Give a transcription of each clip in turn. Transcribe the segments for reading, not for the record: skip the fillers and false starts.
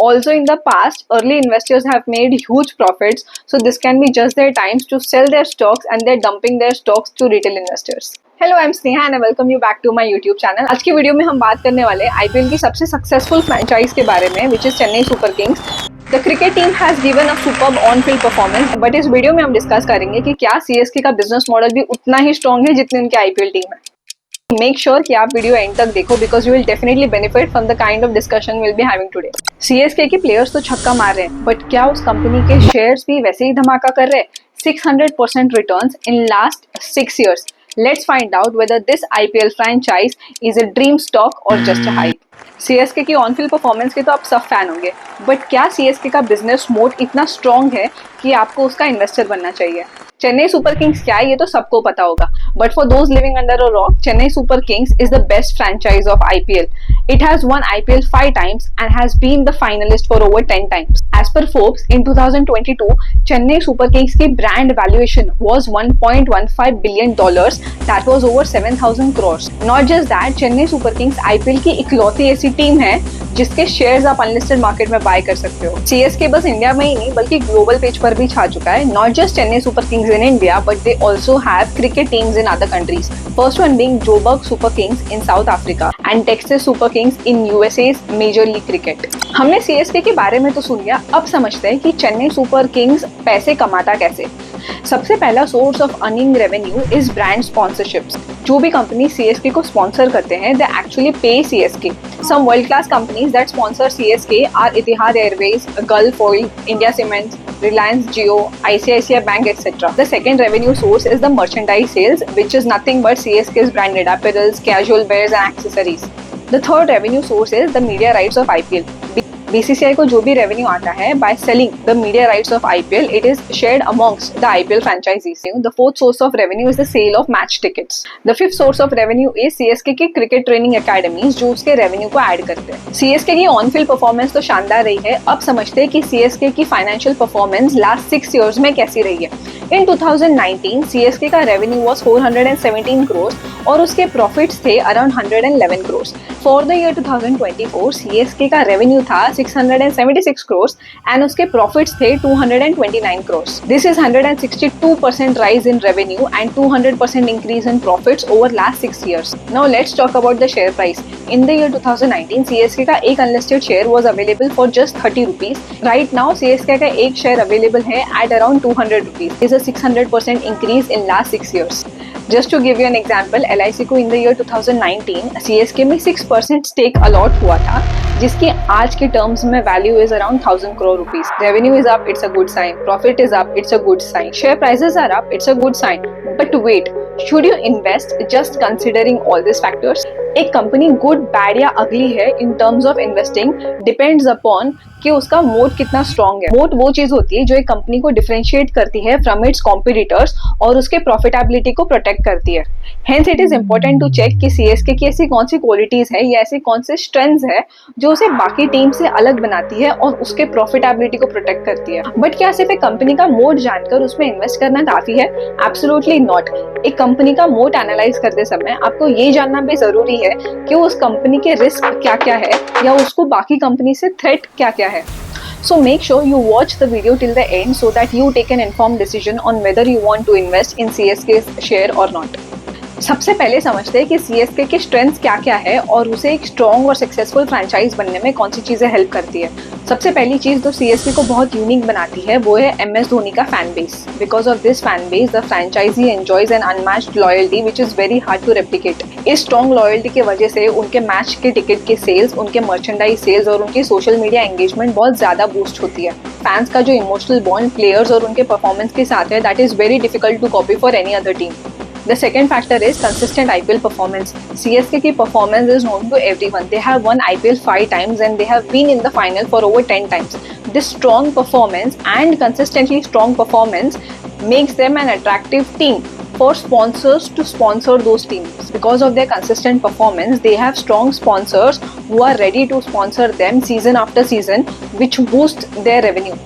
Also in the past, early investors have made huge profits, so this can be just their times to sell their stocks and they're dumping their stocks to retail investors. Hello, I am Sneha and I welcome you back to my YouTube channel. आज की video में हम बात करने वाले IPL की सबसे successful franchise के बारे में, which is Chennai Super Kings. The cricket team has given a superb on field performance, but इस वीडियो में हम डिस्कस करेंगे कि क्या सीएसके का बिजनेस मॉडल भी उतना ही स्ट्रॉन्ग है जितनी उनकी आईपीएल टीम है। मेक श्योर कि आप वीडियो एंड तक देखो because you will definitely benefit from the kind of discussion will be having today. CSK के प्लेयर्स तो छक्का मार रहे हैं, बट क्या उस कंपनी के शेयर्स भी वैसे ही धमाका कर रहे हैं? 600% returns in last 6 years. Let's find out whether this IPL franchise is a dream stock or just a hype. CSK की ऑन फील्ड परफॉर्मेंस के तो आप सब फैन होंगे, बट क्या सीएसके का बिजनेस मोड इतना स्ट्रॉन्ग है कि आपको उसका इन्वेस्टर बनना चाहिए? चेन्नई सुपर किंग्स क्या है ये तो सबको पता होगा, but for those living under a rock, Chennai Super Kings is the best franchise of IPL. It has won IPL 5 times and has been the finalist for over 10 times. As per Forbes, in 2022, Chennai Super Kings की brand valuation was $1.15 billion. That was over 7,000 crores. Not just that, Chennai Super Kings IPL की इकलौती ऐसी team है जिसके shares आप unlisted market में bye कर सकते हो। सीएसके बस इंडिया में ही नहीं बल्कि ग्लोबल पेज पर भी छा चुका है। Not just Chennai Super Kings in India, but they also have cricket teams in other countries. First one being Joburg Super Kings in South Africa and Texas Super Kings in USA's Major League Cricket. हमने CSK के बारे में तो सुन लिया, अब समझते हैं कि चेन्नई सुपर किंग्स पैसे कमाता कैसे। सबसे पहला source of earning revenue is brand sponsorships. जो भी कंपनी सीएसके को स्पॉन्सर करते हैं, they actually pay CSK. Some world class companies that sponsor CSK are Etihad Airways, Gulf Oil, India Cements, Reliance Jio, ICICI Bank, etc. The second revenue source is the merchandise sales, which is nothing but CSK's branded apparels, casual wears and accessories. The third revenue source is the media rights of IPL. BCCI को जो भी revenue आता है by selling the media rights of IPL, it is shared amongst the IPL franchises. The fourth source of revenue is the sale of match tickets. The fifth source of revenue is CSK की cricket training academies जो उसके revenue को add करते हैं. CSK की on field performance तो शानदार रही है, अब समझते हैं कि सीएसके की फाइनेंशियल परफॉर्मेंस लास्ट 6 years में कैसी रही है. इन 2019 सीएसके का रेवेन्यू वाज 417 crores और उसके प्रॉफिट्स थे around 111 crores. For the year 2024 CSK का रेवेन्यू था 676 crores and उसके प्रॉफिट्स थे 229 crores. This is 162% rise in revenue and 200% increase in profits over last 6 years. Now let's talk about the share price. In the year 2019, CSK का एक unlisted share was available for just 30 rupees. Right now, CSK का एक share available है at around 200 rupees. This is a 600% increase in last 6 years. Just to give you an example, LIC को in the year 2019 CSK में 6% stake allot हुआ था, जिसकी आज के टर्म्स में value is around 1000 crore rupees. Revenue is up, it's a good sign. Profit is up, it's a good sign. Share prices are up, it's a good sign. But wait, should you invest just considering all these factors? एक company good, bad या अगली है in terms of investing depends upon कि उसका mode कितना strong है. Mode वो चीज होती है जो एक कंपनी को डिफरेंशिएट करती है फ्रॉम इट्स कॉम्पिटिटर्स और उसके प्रॉफिटेबिलिटी को प्रोटेक्ट करती है. Hence it is important to check कि सीएसके की ऐसी कौन सी क्वालिटीज है या ऐसी कौन से स्ट्रेंथ्स है जो उसे बाकी टीम से अलग बनाती है और उसके प्रॉफिटेबिलिटी को प्रोटेक्ट करती है. बट क्या सिर्फ एक कंपनी का मोड जानकर उसमें इन्वेस्ट करना काफी है? Absolutely not. एक कंपनी का मोड एनालाइज करते समय आपको ये जानना भी जरूरी है कि उस कंपनी के रिस्क क्या क्या है या उसको बाकी कंपनी से थ्रेट क्या क्या है. So make sure you watch the video till the end so that you take an informed decision on whether you want to invest in CSK's share or not. सबसे पहले समझते हैं कि सीएसके के स्ट्रेंथ्स क्या क्या है और उसे एक स्ट्रॉन्ग और सक्सेसफुल फ्रेंचाइज बनने में कौन सी चीजें हेल्प करती है. सबसे पहली चीज जो सीएसके को बहुत यूनिक बनाती है वो है एमएस धोनी का fan base. Because of this fan base the franchise enjoys an unmatched loyalty which is very hard to replicate. इस स्ट्रॉन्ग लॉयल्टी की वजह से उनके मैच के टिकट के सेल्स, उनके मर्चेंडाइज सेल्स और उनकी सोशल मीडिया एंगेजमेंट बहुत ज्यादा बूस्ट होती है. फैंस का जो इमोशनल बॉन्ड प्लेयर्स और उनके परफॉर्मेंस के साथ है, that is very difficult to copy for any other team. The second factor is consistent IPL performance. CSK की performance is known to everyone. They have won IPL 5 times and they have been in the final for over 10 times. This strong performance and consistently strong performance makes them an attractive team for sponsors to sponsor those teams. Because of their consistent performance, they have strong sponsors who are ready to sponsor them season after season, which boost their revenue.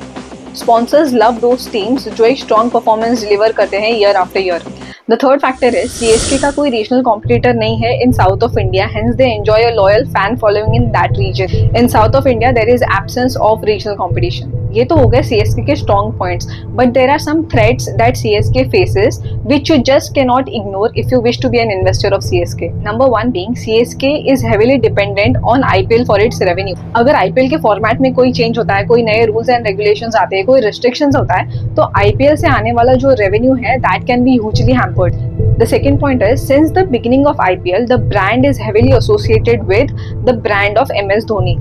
Sponsors love those teams जो एक strong performance deliver करते हैं year after year. The third factor is CSK का कोई regional competitor नहीं है in South of India, hence they enjoy a loyal fan following in that region. In South of India, there is absence of regional competition. ये तो हो गए CSK के strong points, but there are some threats that CSK faces which you just cannot ignore if you wish to be an investor of CSK. Number one being CSK is heavily dependent on IPL for its revenue. अगर IPL के format में कोई change होता है, कोई नए rules and regulations आते हैं, कोई रिस्ट्रिक्शंस होता है, तो IPL से आने वाला जो रेवेन्यू है that can be hugely hampered. The second point is, since the beginning of IPL, the brand is heavily associated with the brand of MS Dhoni.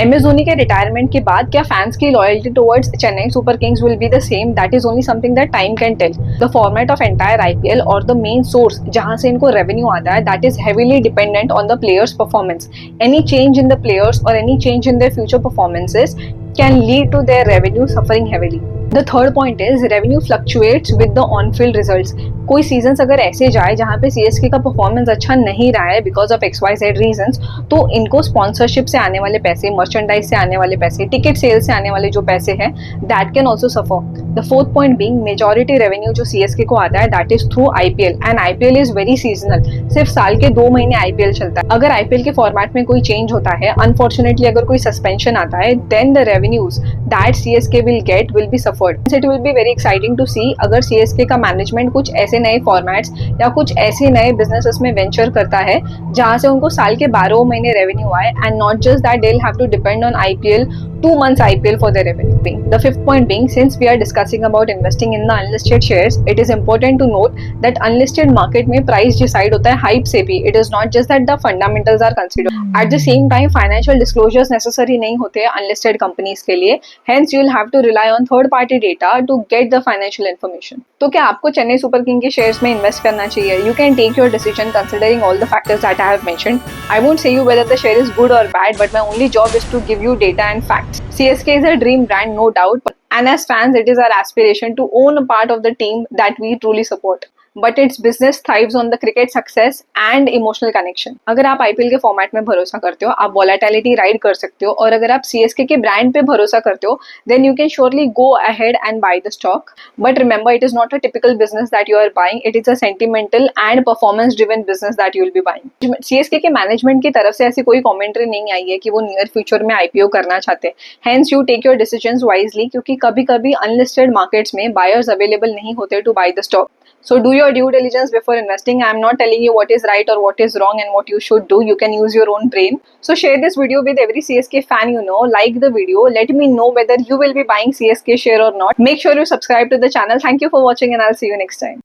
MS Dhoni के रिटायरमेंट के बाद क्या फैंस की loyalty towards Chennai Super Kings will be the same? That is only something that time can tell. The format of entire IPL और the main source जहां से इनको revenue आता है that is heavily dependent on the players performance. Any change in the players और any change in their future performances can lead to their revenue suffering heavily. The third point is revenue fluctuates with the on-field results. कोई seasons अगर ऐसे जाए जहाँ पे CSK का performance अच्छा नहीं रहा है बिकॉज ऑफ XYZ रीजंस, तो इनको स्पॉन्सरशिप से आने वाले पैसे, मर्चेंडाइज से आने वाले पैसे, टिकट सेल से आने वाले जो पैसे हैं that can also suffer. The fourth point being majority revenue जो CSK को आता है that is through IPL and IPL is very seasonal. सिर्फ साल के 2 महीने IPL चलता है. अगर IPL के फॉर्मेट में कोई चेंज होता है, अनफॉर्चुनेटली अगर कोई सस्पेंशन आता है, then the revenues that CSK will get will be suffered. It will be very exciting to see अगर CSK का मैनेजमेंट कुछ ऐसे नए फॉर्मेट्स या कुछ ऐसे नए बिजनेसेस में वेंचर करता है जहां से उनको साल के 12 महीने रेवेन्यू आए, and not just that they will have to depend on IPL 2 months IPL for their revenue. The fifth point being, since we are discussing about investing in the unlisted shares, it is important to note that unlisted market में price decide होता है hype से भी. It is not just that the fundamentals are considered. At the same time, financial disclosures necessary नहीं होते हैं unlisted companies के लिए. Hence, you will have to rely on third party data to get the financial information. तो क्या आपको Chennai super king के shares में इन्वेस्ट करना चाहिए? You can take your decision considering all the factors that I have mentioned. I won't say you whether the share is good or bad, but my only job is to give you data and facts. CSK is a dream brand, no doubt, and as fans, it is our aspiration to own a part of the team that we truly support. But its business thrives on the cricket success and emotional connection. अगर आप IPL के format में भरोसा करते हो, आप volatility ride कर सकते हो, और अगर आप CSK के ब्रांड पे भरोसा करते हो, then you can surely go ahead and buy the stock. But remember, it is not a typical business that you are buying. It is a sentimental and performance-driven business that you will be buying. CSK के management की तरफ से ऐसी कोई commentary नहीं आई है कि वो नियर फ्यूचर में IPO करना चाहते हैं. Hence, you take your decisions wisely, क्योंकि कभी-कभी अनलिस्टेड मार्केट्स में बायर्स अवेलेबल नहीं होते to buy the stock. So do your due diligence before investing. I am not telling you what is right or what is wrong and what you should do. You can use your own brain. So share this video with every CSK fan you know. Like the video. Let me know whether you will be buying CSK share or not. Make sure you subscribe to the channel. Thank you for watching and I'll see you next time.